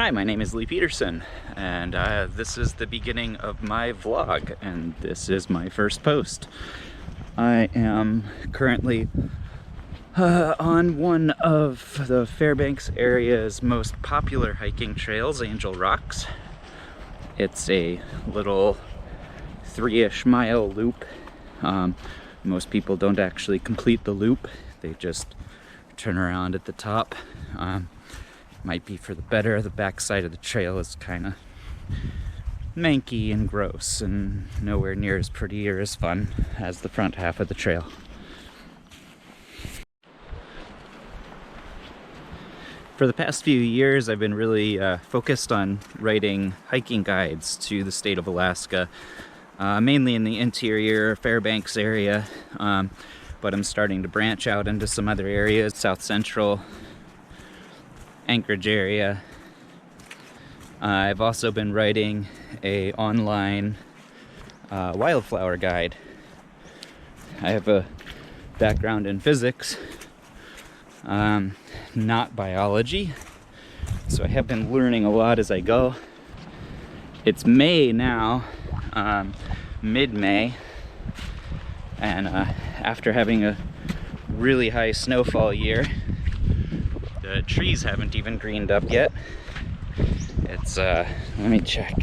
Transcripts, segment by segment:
Hi, my name is Lee Peterson, and this is the beginning of my vlog, and this is my first post. I am currently on one of the Fairbanks area's most popular hiking trails, Angel Rocks. It's a little 3-ish mile loop. Most people don't actually complete the loop, they just turn around at the top. Might be for the better. The backside of the trail is kind of manky and gross and nowhere near as pretty or as fun as the front half of the trail. For the past few years, I've been really focused on writing hiking guides to the state of Alaska, mainly in the interior Fairbanks area, but I'm starting to branch out into some other areas, South Central, Anchorage area. I've also been writing a online wildflower guide. I have a background in physics, not biology, so I have been learning a lot as I go. It's May now, mid-May, and after having a really high snowfall year, the trees haven't even greened up yet. It's, let me check.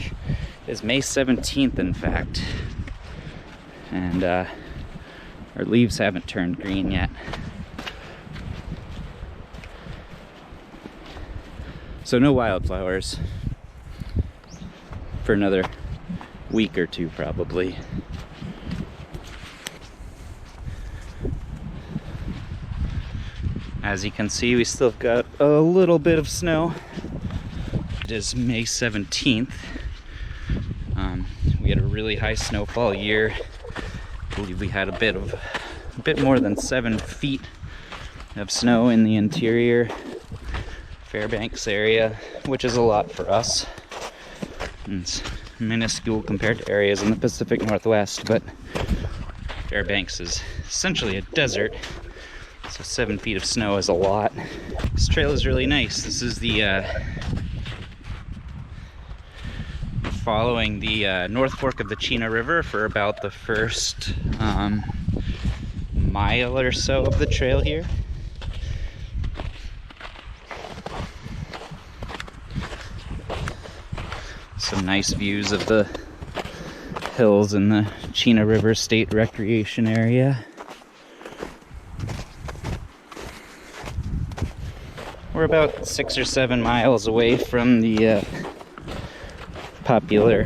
It's May 17th, in fact. And our leaves haven't turned green yet. So no wildflowers for another week or two, probably. As you can see, we still got a little bit of snow. It is May 17th. We had a really high snowfall year. I believe we had a bit more than 7 feet of snow in the interior Fairbanks area, which is a lot for us. It's minuscule compared to areas in the Pacific Northwest, but Fairbanks is essentially a desert. So 7 feet of snow is a lot. This trail is really nice. This is the following the North Fork of the Chena River for about the first mile or so of the trail here. Some nice views of the hills in the Chena River State Recreation Area. We're about 6 or 7 miles away from the popular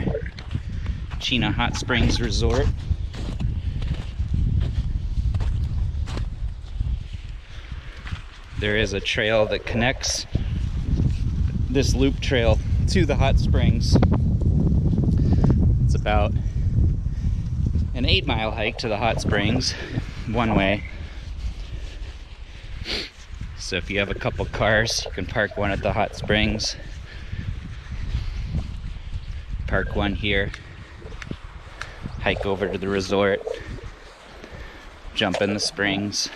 Chena Hot Springs Resort. There is a trail that connects this loop trail to the hot springs. It's about an 8-mile hike to the hot springs, one way. So if you have a couple cars, you can park one at the hot springs, park one here, hike over to the resort, jump in the springs.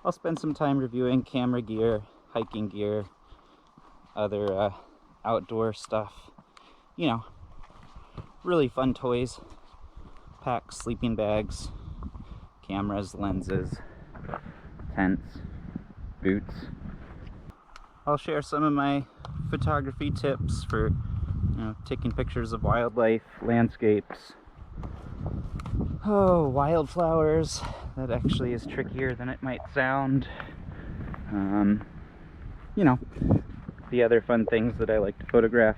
I'll spend some time reviewing camera gear, hiking gear, other outdoor stuff. You know, really fun toys, packs, sleeping bags, cameras, lenses, tents, boots. I'll share some of my photography tips for, taking pictures of wildlife, landscapes. Oh, wildflowers. That actually is trickier than it might sound. The other fun things that I like to photograph.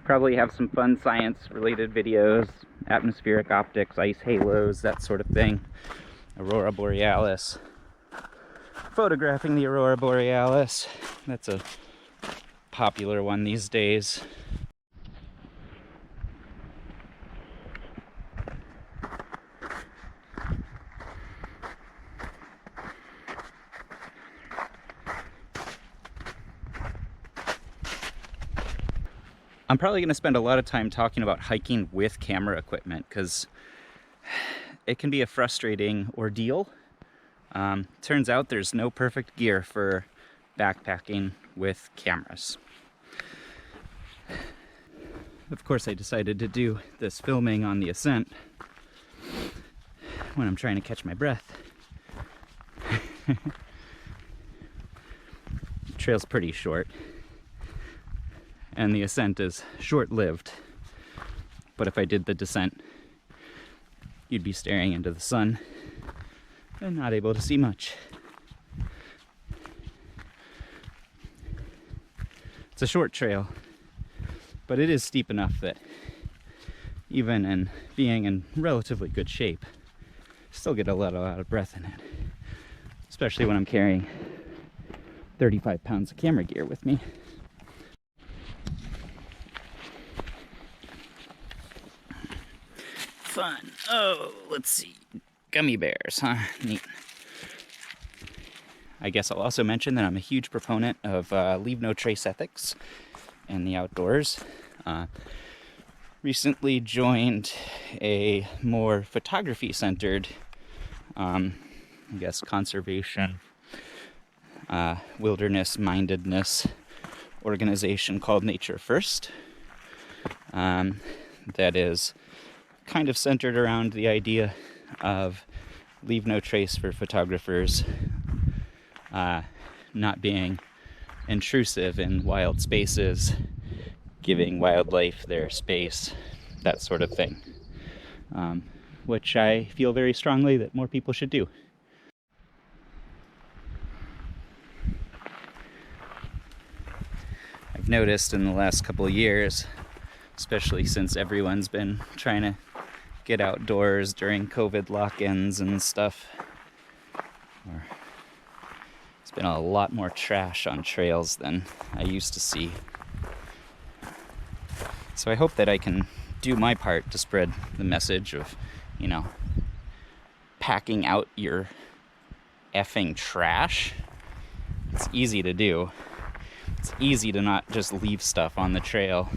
Probably have some fun science-related videos, atmospheric optics, ice halos, that sort of thing. Aurora borealis. Photographing the aurora borealis. That's a popular one these days. I'm probably going to spend a lot of time talking about hiking with camera equipment because it can be a frustrating ordeal Turns out there's no perfect gear for backpacking with cameras. Of course, I decided to do this filming on the ascent when I'm trying to catch my breath. The trail's pretty short, and the ascent is short-lived. But if I did the descent, you'd be staring into the sun and not able to see much. It's a short trail, but it is steep enough that even in being in relatively good shape, still get a lot of breath in it, especially when I'm carrying 35 pounds of camera gear with me. Fun. Oh, let's see. Gummy bears, huh? Neat. I guess I'll also mention that I'm a huge proponent of leave no trace ethics in the outdoors. Recently joined a more photography-centered, I guess, conservation, wilderness-mindedness organization called Nature First. That is kind of centered around the idea of leave no trace for photographers, not being intrusive in wild spaces, giving wildlife their space, that sort of thing, which I feel very strongly that more people should do. I've noticed in the last couple of years, especially since everyone's been trying to get outdoors during COVID lock-ins and stuff, there's been a lot more trash on trails than I used to see. So I hope that I can do my part to spread the message of, you know, packing out your effing trash. It's easy to do. It's easy to not just leave stuff on the trail.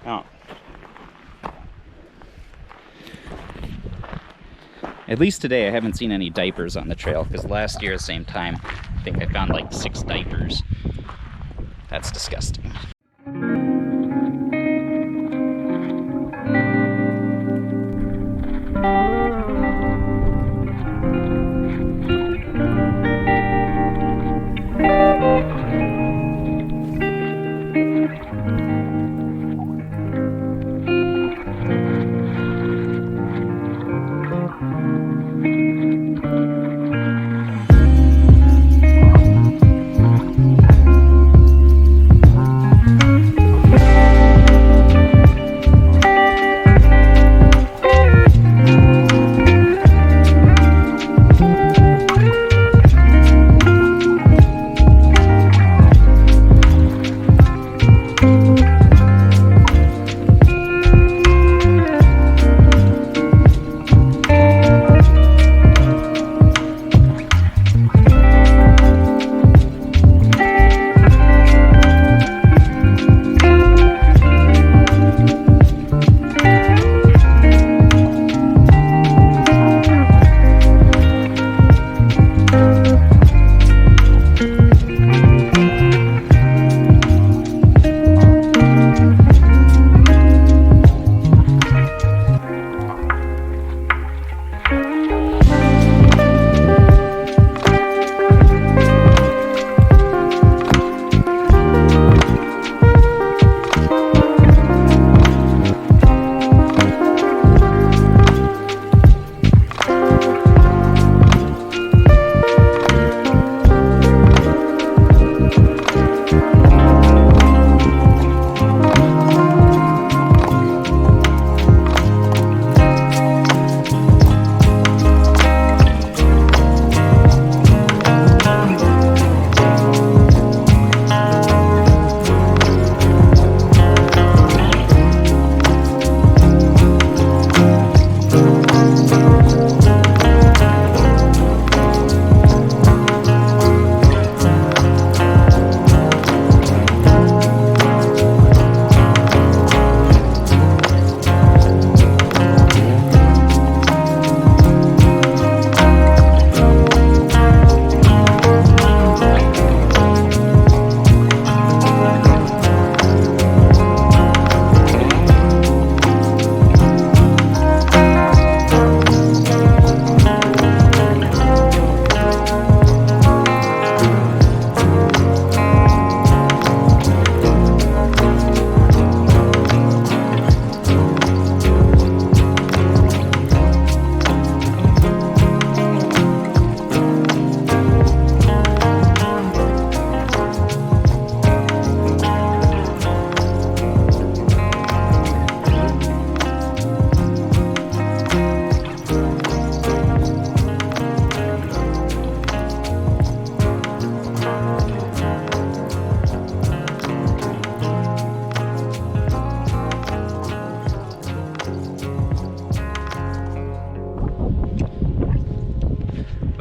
Oh. At least today I haven't seen any diapers on the trail, because last year at the same time I think I found like 6 diapers. That's disgusting.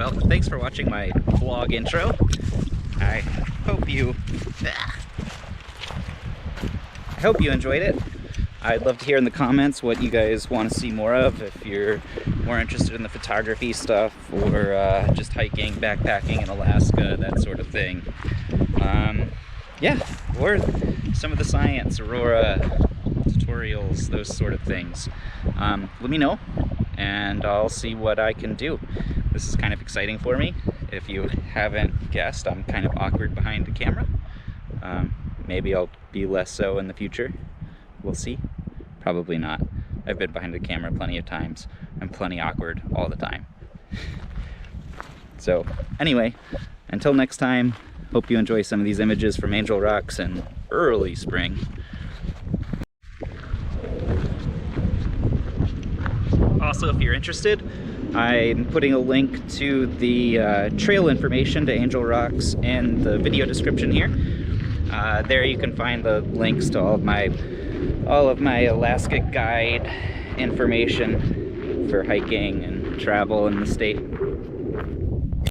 well, thanks for watching my vlog intro. I hope you enjoyed it. I'd love to hear in the comments what you guys want to see more of, if you're more interested in the photography stuff or just hiking, backpacking in Alaska, that sort of thing. Yeah, or some of the science, aurora, tutorials, those sort of things. Let me know and I'll see what I can do. This is kind of exciting for me. If you haven't guessed, I'm kind of awkward behind the camera. Maybe I'll be less so in the future. We'll see. Probably not. I've been behind the camera plenty of times. I'm plenty awkward all the time. So anyway, until next time, hope you enjoy some of these images from Angel Rocks in early spring. Also, if you're interested, I'm putting a link to the trail information to Angel Rocks in the video description here. There you can find the links to all of my Alaska guide information for hiking and travel in the state.